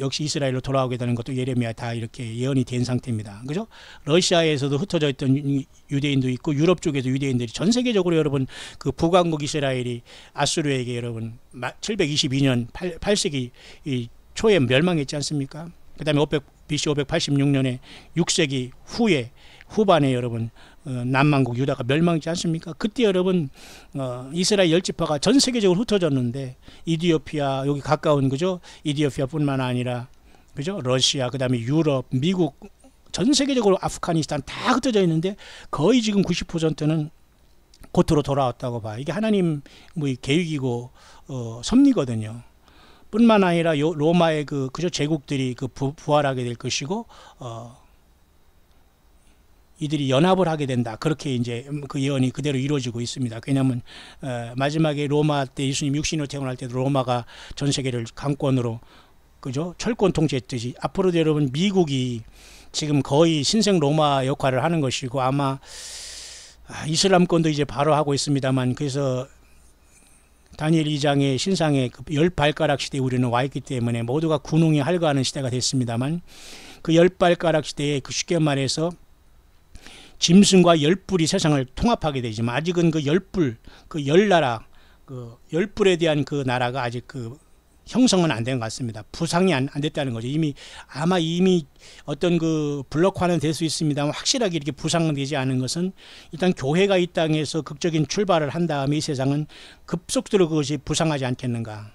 역시 이스라엘로 돌아오게 되는 것도 예레미야 다 이렇게 예언이 된 상태입니다. 그죠? 러시아에서도 흩어져 있던 유대인도 있고 유럽 쪽에도 유대인들이 전 세계적으로 여러분 북왕국 이스라엘이 아수르에게 여러분 722년 8세기 초에 멸망했지 않습니까? 그 다음에 BC 586년에 6세기 후반에 여러분 남만국 유다가 멸망했지 않습니까? 그때 여러분 이스라엘 10지파가 전 세계적으로 흩어졌는데 이디오피아 여기 가까운 그죠? 이디오피아뿐만 아니라 그죠? 러시아 그다음에 유럽, 미국 전 세계적으로 아프가니스탄 다 흩어져 있는데 거의 지금 90%는 고토로 돌아왔다고 봐. 이게 하나님 계획이고 섭리거든요. 뿐만 아니라 로마의 그죠? 제국들이 부활하게 될 것이고 이들이 연합을 하게 된다. 그렇게 이제 그 예언이 그대로 이루어지고 있습니다. 왜냐하면 마지막에 로마 때 예수님 육신으로 태어날 때도 로마가 전 세계를 강권으로 그죠? 철권 통치했듯이 앞으로도 여러분 미국이 지금 거의 신생 로마 역할을 하는 것이고 아마 이슬람권도 이제 바로 하고 있습니다만 그래서 다니엘 2장의 신상의 그 10발가락 시대에 우리는 와 있기 때문에 모두가 군웅이 할거하는 시대가 됐습니다만 그 10발가락 시대에 그 쉽게 말해서 짐승과 열불이 세상을 통합하게 되지만 아직은 그 열불, 그 열나라, 그 열불에 대한 그 나라가 아직 그 형성은 안 된 것 같습니다. 부상이 안 됐다는 거죠. 이미 어떤 그 블록화는 될 수 있습니다만 확실하게 이렇게 부상되지 않은 것은 일단 교회가 이 땅에서 극적인 출발을 한 다음에 이 세상은 급속도로 그것이 부상하지 않겠는가.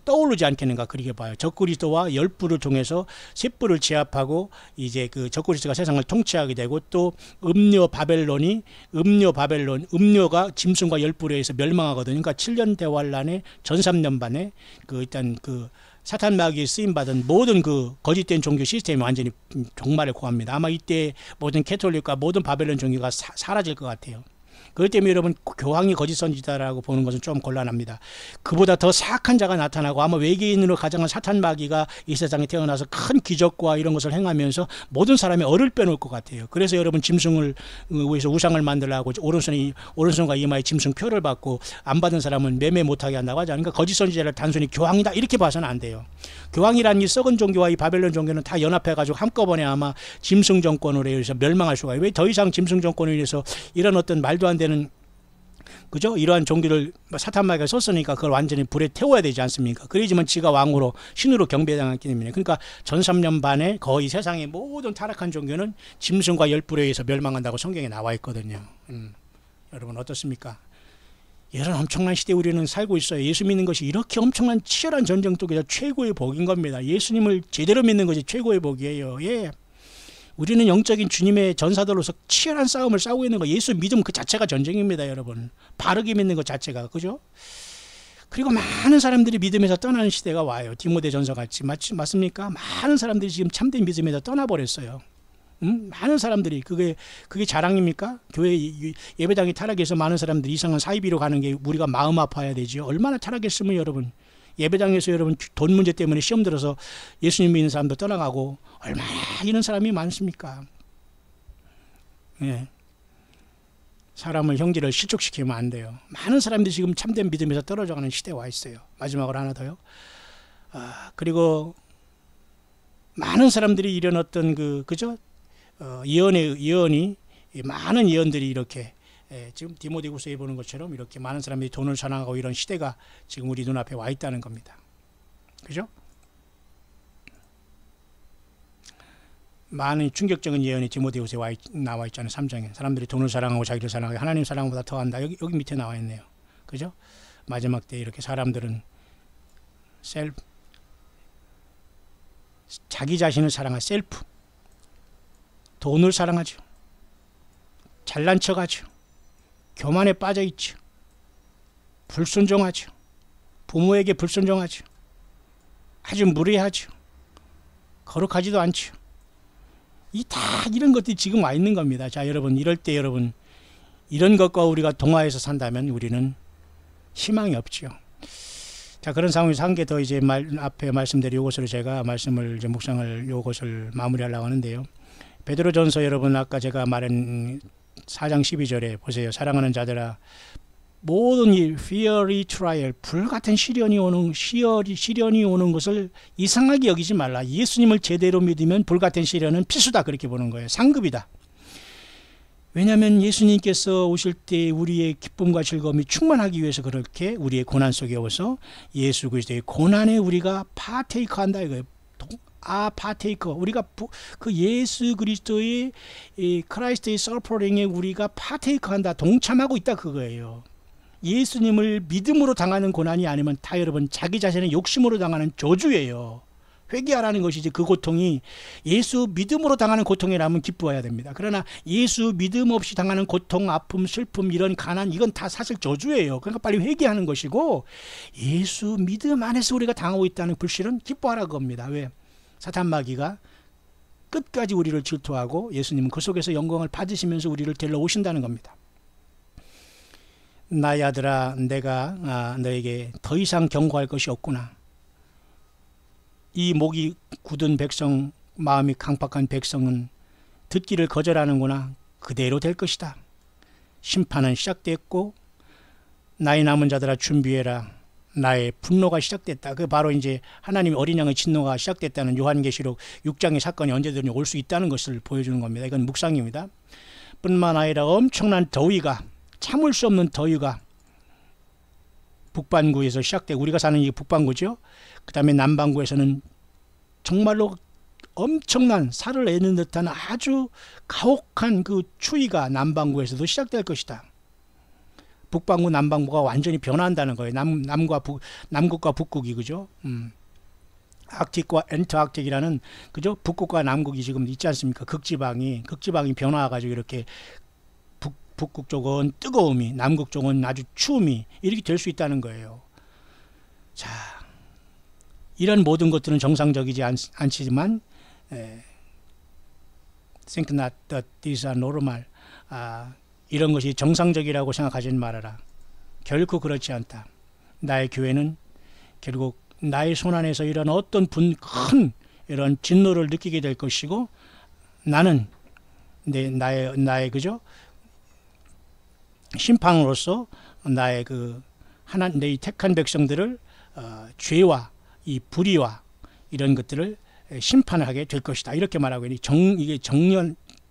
떠오르지 않겠는가 그렇게 봐요. 적그리스도와 열불을 통해서 셋불을 제압하고 이제 그 적그리스도가 세상을 통치하게 되고 또 음료가 짐승과 열불에 의해서 멸망하거든요. 그러니까 7년 대환란의 전 3년 반에 그 일단 그 사탄 마귀에 쓰임 받은 모든 그 거짓된 종교 시스템이 완전히 종말을 고합니다. 아마 이때 모든 캐톨릭과 모든 바벨론 종교가 사라질 것 같아요. 그렇기 때문에 여러분 교황이 거짓 선지자라고 보는 것은 좀 곤란합니다. 그보다 더 사악한 자가 나타나고 아마 외계인으로 가장한 사탄 마귀가 이 세상에 태어나서 큰 기적과 이런 것을 행하면서 모든 사람의 얼을 빼놓을 것 같아요. 그래서 여러분 짐승을 위해서 우상을 만들라고 오른손과 이마에 짐승 표를 받고 안 받은 사람은 매매 못하게 한다고 하지 않습니까? 거짓 선지자를 단순히 교황이다 이렇게 봐서는 안 돼요. 교황이라는 이 썩은 종교와 이 바벨론 종교는 다 연합해가지고 한꺼번에 아마 짐승 정권으로 해서 멸망할 수가 있어요. 왜 더 이상 짐승 정권에 의해서 이런 어떤 말도 안 되는 그죠? 이러한 종교를 사탄 마귀가 썼으니까 그걸 완전히 불에 태워야 되지 않습니까? 그러지만 지가 왕으로 신으로 경배당했기 때문에 그러니까 전 3년 반에 거의 세상의 모든 타락한 종교는 짐승과 열불에 의해서 멸망한다고 성경에 나와 있거든요. 여러분 어떻습니까? 이런 엄청난 시대에 우리는 살고 있어요. 예수 믿는 것이 이렇게 엄청난 치열한 전쟁 속에서 최고의 복인 겁니다. 예수님을 제대로 믿는 것이 최고의 복이에요. 예. 우리는 영적인 주님의 전사들로서 치열한 싸움을 싸우고 있는 거 예수 믿음 그 자체가 전쟁입니다. 여러분 바르게 믿는 것 자체가 그죠? 그리고 많은 사람들이 믿음에서 떠나는 시대가 와요. 디모데전서 같이 맞습니까? 많은 사람들이 지금 참된 믿음에서 떠나버렸어요. 많은 사람들이 그게 자랑입니까? 교회 예배당이 타락해서 많은 사람들이 이상한 사이비로 가는 게 우리가 마음 아파야 되죠. 얼마나 타락했으면 여러분 예배당에서 여러분 돈 문제 때문에 시험 들어서 예수님 믿는 사람도 떠나가고 얼마나 이런 사람이 많습니까? 예. 사람을 형제를 실족시키면 안 돼요. 많은 사람들이 지금 참된 믿음에서 떨어져가는 시대에 와 있어요. 마지막으로 하나 더요. 그리고 많은 사람들이 이런 어떤 그죠? 예언이 많은 예언들이 이렇게 지금 디모데후서에 보는 것처럼 이렇게 많은 사람들이 돈을 사랑하고 이런 시대가 지금 우리 눈앞에 와 있다는 겁니다. 그죠? 많은 충격적인 예언이 디모데후서에 나와 있잖아요. 3장에 사람들이 돈을 사랑하고 자기를 사랑하고 하나님 사랑보다 더한다. 여기 밑에 나와 있네요. 그죠? 마지막 때 이렇게 사람들은 자기 자신을 사랑할 셀프, 돈을 사랑하죠. 잘난 척하죠. 교만에 빠져있죠. 불순종하죠. 부모에게 불순종하죠. 아주 무례하죠. 거룩하지도 않죠. 이런 것들이 지금 와 있는 겁니다. 자, 여러분, 이럴 때 여러분, 이런 것과 우리가 동화해서 산다면 우리는 희망이 없죠. 자, 그런 상황에서 한 개 더 이제 앞에 말씀드린 요것으로 제가 말씀을 이제 묵상을 요것을 마무리하려고 하는데요. 베드로전서 여러분 아까 제가 말한 4장 12절에 보세요. 사랑하는 자들아 모든 이 fiery trial 불같은 시련이 오는 것을 이상하게 여기지 말라. 예수님을 제대로 믿으면 불같은 시련은 필수다 그렇게 보는 거예요. 상급이다. 왜냐하면 예수님께서 오실 때 우리의 기쁨과 즐거움이 충만하기 위해서 그렇게 우리의 고난 속에 오서 예수 그리스도의 고난에 우리가 파테이커한다 이거예요. 파테이커 우리가 그 예수 그리스도의 크라이스트의 서퍼링에 우리가 파테이커한다 동참하고 있다 그거예요. 예수님을 믿음으로 당하는 고난이 아니면 다 여러분 자기 자신의 욕심으로 당하는 저주예요. 회개하라는 것이지 그 고통이 예수 믿음으로 당하는 고통이라면 기뻐해야 됩니다. 그러나 예수 믿음 없이 당하는 고통, 아픔, 슬픔, 이런 가난 이건 다 사실 저주예요. 그러니까 빨리 회개하는 것이고 예수 믿음 안에서 우리가 당하고 있다는 불실은 기뻐하라는 겁니다. 왜? 사탄 마귀가 끝까지 우리를 질투하고 예수님은 그 속에서 영광을 받으시면서 우리를 데려 오신다는 겁니다. 나의 아들아, 내가 너에게 더 이상 경고할 것이 없구나. 이 목이 굳은 백성, 마음이 강팍한 백성은 듣기를 거절하는구나. 그대로 될 것이다. 심판은 시작됐고 나의 남은 자들아 준비해라. 나의 분노가 시작됐다. 그 바로 이제 하나님의 어린 양의 진노가 시작됐다는 요한계시록 6장의 사건이 언제든지 올 수 있다는 것을 보여주는 겁니다. 이건 묵상입니다. 뿐만 아니라 엄청난 더위가, 참을 수 없는 더위가 북반구에서 시작되고, 우리가 사는 이 북반구죠. 그 다음에 남반구에서는 정말로 엄청난 살을 내는 듯한 아주 가혹한 그 추위가 남반구에서도 시작될 것이다. 북반구, 남반구가 완전히 변화한다는 거예요. 남극과 북극이, 그죠? 아크틱과 엔트아크틱이라는, 그죠? 북극과 남극이 지금 있지 않습니까? 극지방이 변화해가지고 이렇게 북극 쪽은 뜨거움이, 남극 쪽은 아주 추움이 이렇게 될 수 있다는 거예요. 자, 이런 모든 것들은 정상적이지 않지만, think not that these are normal. 이런 것이 정상적이라고 생각하지 말아라. 결코 그렇지 않다. 나의 교회는 결국 나의 손안에서 이런 어떤 큰 이런 진노를 느끼게 될 것이고, 나는 나의 그죠? 심판으로서 나의 내 택한 백성들을 죄와 이 불의와 이런 것들을 심판을 하게 될 것이다. 이렇게 말하고 이게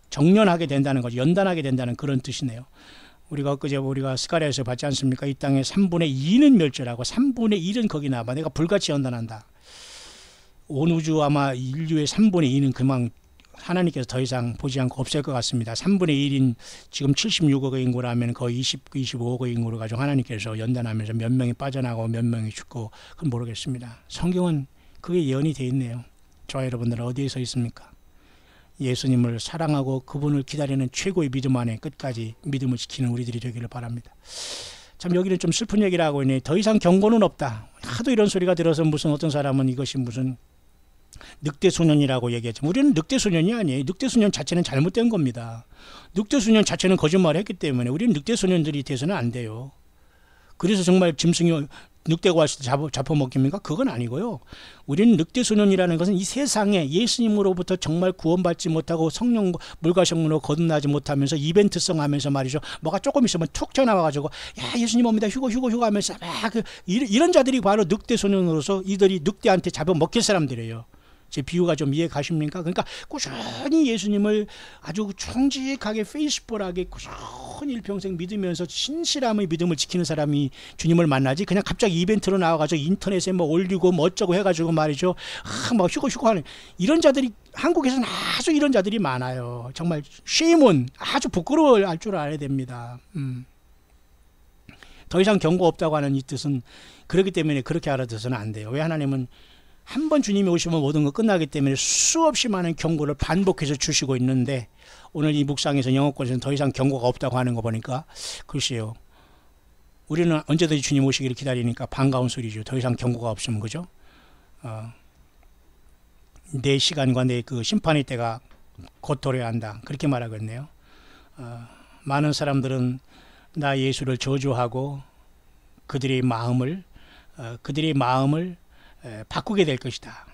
정련하게 된다는 거죠. 연단하게 된다는 그런 뜻이네요. 우리가 스가랴에서 봤지 않습니까? 이 땅의 3분의 2는 멸절하고 3분의 1은 거기 남아 내가 불같이 연단한다. 온 우주 아마 인류의 3분의 2는 그만 하나님께서 더 이상 보지 않고 없앨 것 같습니다. 3분의 1인 지금 76억의 인구라면 거의 25억의 인구를 가지고 하나님께서 연단하면서 몇 명이 빠져나가고 몇 명이 죽고, 그건 모르겠습니다. 성경은 그게 예언이 되어 있네요. 저와 여러분들은 어디에 서 있습니까? 예수님을 사랑하고 그분을 기다리는 최고의 믿음 안에 끝까지 믿음을 지키는 우리들이 되기를 바랍니다. 참 여기는 좀 슬픈 얘기를 하고 있네. 더 이상 경고는 없다. 하도 이런 소리가 들어서 무슨 어떤 사람은 이것이 무슨 늑대소년이라고 얘기했죠. 우리는 늑대소년이 아니에요. 늑대소년 자체는 잘못된 겁니다. 늑대소년 자체는 거짓말을 했기 때문에 우리는 늑대소년들이 돼서는 안 돼요. 그래서 정말 짐승이 늑대가 왔을 때 잡아먹힙니까? 그건 아니고요. 우리는 늑대소년이라는 것은 이 세상에 예수님으로부터 정말 구원받지 못하고 성령 물과 성령으로 거듭나지 못하면서 이벤트성 하면서 말이죠. 뭐가 조금 있으면 툭 튀어나와가지고 야 예수님 옵니다. 휴고 하면서 막 이런 자들이 바로 늑대소년으로서 이들이 늑대한테 잡아먹힐 사람들이에요. 제 비유가 좀 이해 가십니까? 그러니까 꾸준히 예수님을 아주 정직하게 페이스풀하게 꾸준히 일평생 믿으면서 신실함의 믿음을 지키는 사람이 주님을 만나지, 그냥 갑자기 이벤트로 나와가지고 인터넷에 뭐 올리고 뭐 어쩌고 해가지고 말이죠. 막 휴고 하는 이런 자들이 한국에서는 아주 이런 자들이 많아요. 정말 쉐임은 아주 부끄러워할 줄 알아야 됩니다. 더 이상 경고 없다고 하는 이 뜻은 그렇기 때문에 그렇게 알아들어서는 안 돼요. 왜? 하나님은 한 번 주님이 오시면 모든 거 끝나기 때문에 수없이 많은 경고를 반복해서 주시고 있는데, 오늘 이 묵상에서 영어권에서는 더 이상 경고가 없다고 하는 거 보니까 글쎄요. 우리는 언제든지 주님 오시기를 기다리니까 반가운 소리죠. 더 이상 경고가 없으면, 그죠? 내 시간과 내 그 심판의 때가 곧 도래야 한다. 그렇게 말하겠네요. 많은 사람들은 나 예수를 저주하고 그들의 마음을 바꾸게 될 것이다.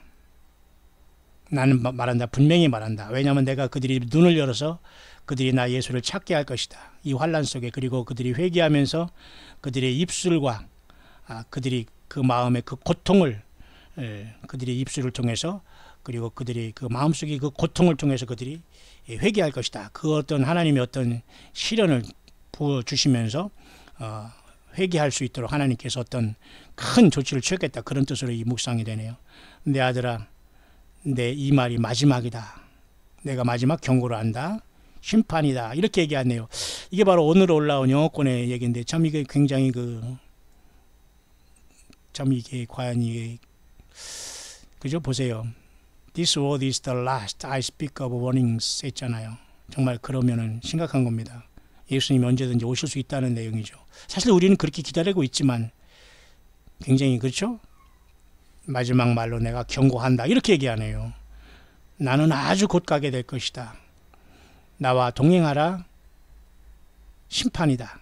나는 말한다. 분명히 말한다. 왜냐하면 내가 그들이 눈을 열어서 그들이 나 예수를 찾게 할 것이다. 이 환란 속에. 그리고 그들이 회개하면서 그들의 입술과 그들이 그 마음의 그 고통을 그들의 입술을 통해서, 그리고 그들이 그 마음속의 그 고통을 통해서 그들이 회개할 것이다. 그 어떤 하나님의 어떤 시련을 부어주시면서 회개할 수 있도록 하나님께서 어떤 큰 조치를 취했겠다. 그런 뜻으로 이 묵상이 되네요. 내 아들아, 내 이 말이 마지막이다. 내가 마지막 경고를 한다. 심판이다. 이렇게 얘기하네요. 이게 바로 오늘 올라온 영어권의 얘기인데, 참 이게 굉장히 참 이게 과연 이게, 그죠? 보세요. This word is the last I speak of warnings 했잖아요. 정말 그러면은 심각한 겁니다. 예수님이 언제든지 오실 수 있다는 내용이죠. 사실 우리는 그렇게 기다리고 있지만 굉장히, 그렇죠? 마지막 말로 내가 경고한다. 이렇게 얘기하네요. 나는 아주 곧 가게 될 것이다. 나와 동행하라. 심판이다.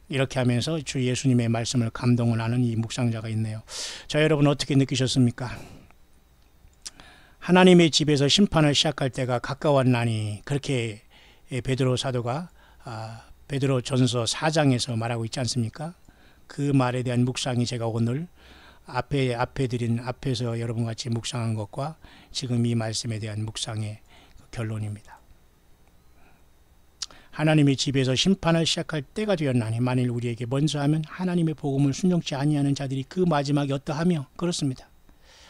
이렇게 하면서 주 예수님의 말씀을 감동을 하는 이 묵상자가 있네요. 자, 여러분 어떻게 느끼셨습니까? 하나님의 집에서 심판을 시작할 때가 가까웠나니, 그렇게 베드로 사도가 베드로 전서 4장에서 말하고 있지 않습니까? 그 말에 대한 묵상이 제가 오늘 앞에서 여러분 같이 묵상한 것과 지금 이 말씀에 대한 묵상의 결론입니다. 하나님의 집에서 심판을 시작할 때가 되었나니, 만일 우리에게 먼저 하면 하나님의 복음을 순종치 아니하는 자들이 그 마지막에 어떠하며, 그렇습니다.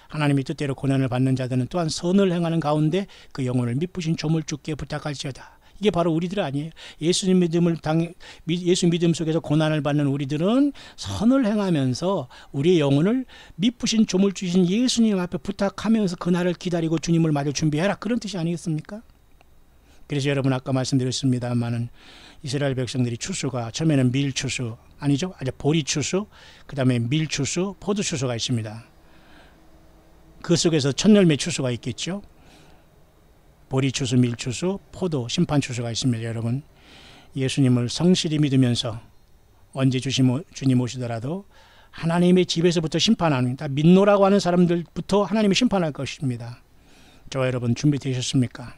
하나님의 뜻대로 고난을 받는 자들은 또한 선을 행하는 가운데 그 영혼을 미쁘신 조물주께 부탁할지어다. 이게 바로 우리들 아니에요. 예수 믿음 속에서 고난을 받는 우리들은 선을 행하면서 우리의 영혼을 미쁘신 조물주신 예수님 앞에 부탁하면서 그날을 기다리고 주님을 맞을 준비해라, 그런 뜻이 아니겠습니까? 그래서 여러분 아까 말씀드렸습니다만은 이스라엘 백성들이 추수가 처음에는 밀추수 아니죠, 아주 보리추수, 그 다음에 밀추수, 포도추수가 있습니다. 그 속에서 첫열매 추수가 있겠죠. 보리추수, 밀추수, 포도, 심판추수가 있습니다. 여러분 예수님을 성실히 믿으면서 언제 주님 오시더라도 하나님의 집에서부터 심판하는, 다 믿노라고 하는 사람들부터 하나님이 심판할 것입니다. 저와 여러분 준비되셨습니까?